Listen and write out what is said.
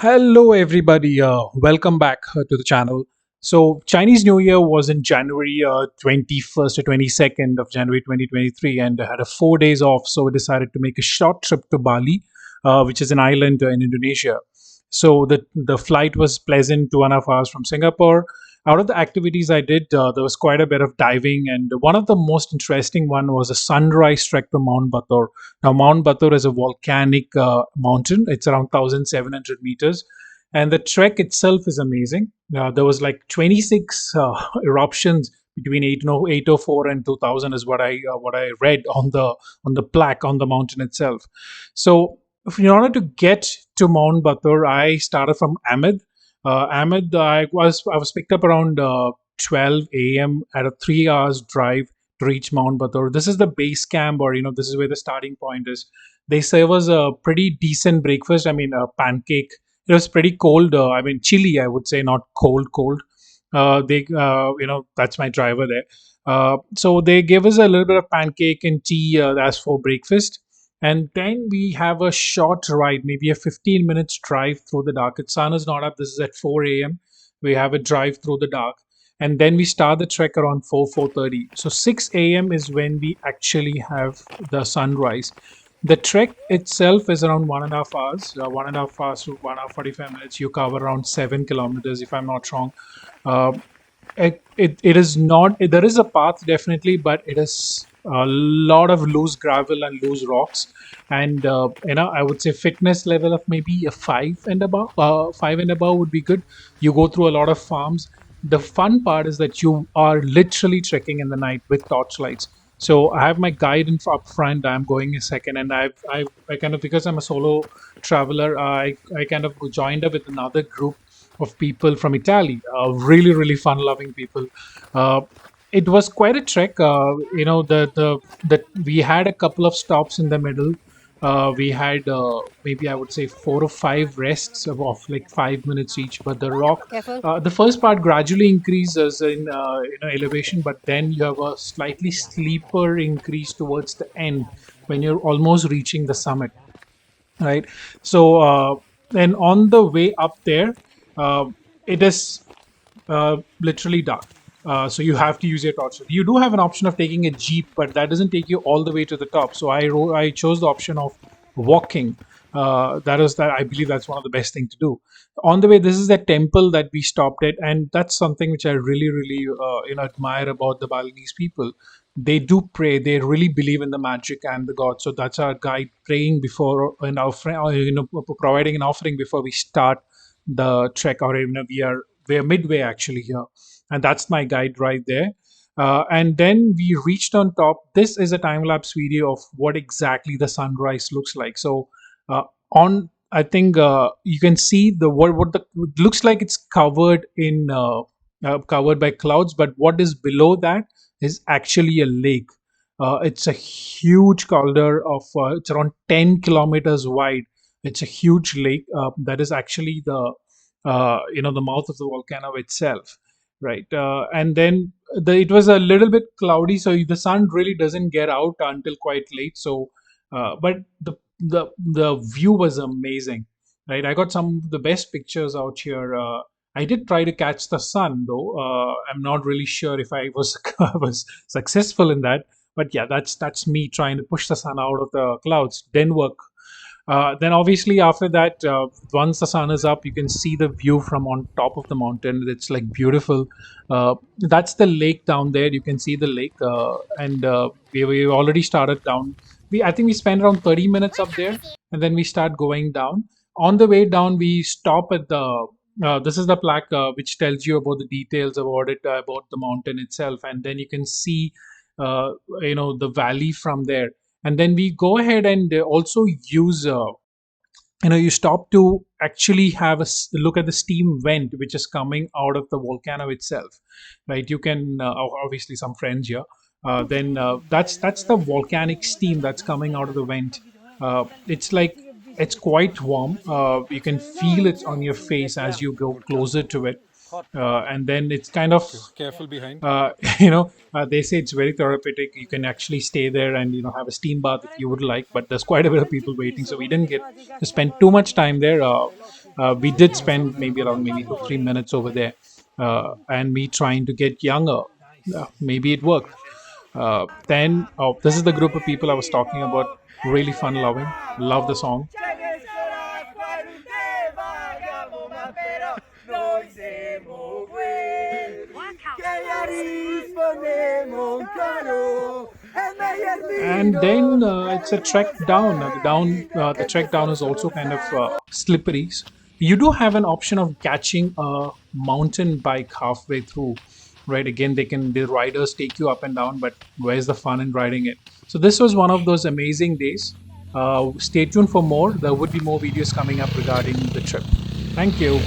Hello, everybody. Welcome back to the channel. So, Chinese New Year was in January 21st to 22nd of January 2023, and I had a 4 days off. So, we decided to make a short trip to Bali, which is an island in Indonesia. So, the flight was pleasant, 2.5 hours from Singapore. Out of the activities I did, there was quite a bit of diving, and one of the most interesting one was a sunrise trek to Mount Batur. Now, Mount Batur is a volcanic mountain. It's around 1,700 meters, and the trek itself is amazing. There was like 26 eruptions between 804 and 2000 is what I read on the plaque on the mountain itself. So, in order to get to Mount Batur, I started from Ahmed. Ahmed, I was picked up around 12 a.m. at a 3 hours drive to reach Mount Batur. This is the base camp, or this is where the starting point is. They serve us a pretty decent breakfast. I mean, a pancake. It was pretty cold. I mean, chilly, I would say, not cold, cold. That's my driver there. So they gave us a little bit of pancake and tea as for breakfast. And then we have a short ride, maybe a 15 minutes drive through the dark. The sun is not up. This is at 4 a.m. We have a drive through the dark, and then we start the trek around 4:30. So 6 a.m. is when we actually have the sunrise. The trek itself is around 1.5 hours, 1.5 hours to 1 hour 45 minutes. You cover around 7 kilometers, if I'm not wrong. Uh, it is not, there is a path definitely, but it is a lot of loose gravel and loose rocks. And I would say fitness level of maybe a five and above would be good. You go through a lot of farms. The fun part is that you are literally trekking in the night with torchlights. So I have my guide in up front. I'm going a second, and I kind of, because I'm a solo traveler, I kind of joined up with another group of people from Italy. Really, really fun-loving people. Uh, it was quite a trek. The we had a couple of stops in the middle. We had maybe I would say 4 or 5 rests of like 5 minutes each. But Careful. the first part gradually increases in elevation, but then you have a slightly steeper increase towards the end when you're almost reaching the summit, right? So then on the way up there, uh, it is literally dark. So you have to use your torch. You do have an option of taking a jeep, but that doesn't take you all the way to the top. So I chose the option of walking. That I believe that's one of the best thing to do. On the way, this is the temple that we stopped at, and that's something which I really, really admire about the Balinese people. They do pray. They really believe in the magic and the god. So that's our guide praying before and offering, providing an offering before we start the trek, or we're midway actually here, and that's my guide right there. And then we reached on top. This is a time lapse video of what exactly the sunrise looks like. So on I think you can see the what the it looks like. It's covered in covered by clouds, but what is below that is actually a lake. It's a huge caldera of it's around 10 kilometers wide. It's a huge lake that is actually the mouth of the volcano itself, right? And then it was a little bit cloudy, so the sun really doesn't get out until quite late. So but the view was amazing, right? I got some of the best pictures out here. I did try to catch the sun, though. I'm not really sure if I was I was successful in that. But yeah, that's me trying to push the sun out of the clouds. Didn't work. Then obviously after that, once the sun is up, you can see the view from on top of the mountain. It's like beautiful. That's the lake down there. You can see the lake, and we already started down. I think we spent around 30 minutes up there, and then we start going down. On the way down, we stop at the. This is the plaque which tells you about the details about it, about the mountain itself, and then you can see, uh, the valley from there. And then we go ahead and also use you stop to actually have look at the steam vent which is coming out of the volcano itself, right? You can obviously some friends here, then that's the volcanic steam that's coming out of the vent. It's like it's quite warm. You can feel it on your face as you go closer to it, and then it's kind of Careful behind. they say it's very therapeutic. You can actually stay there and have a steam bath if you would like, but there's quite a bit of people waiting, so we didn't get to spend too much time there. We did spend maybe around maybe 2 3 minutes over there, and me trying to get younger. Maybe it worked. Then this is the group of people I was talking about. Really fun loving. Love the song. And then it's a trek down. The trek down is also kind of slippery. You do have an option of catching a mountain bike halfway through, right? Again, the riders take you up and down, but where's the fun in riding it? So this was one of those amazing days. Stay tuned for more. There would be more videos coming up regarding the trip. Thank you.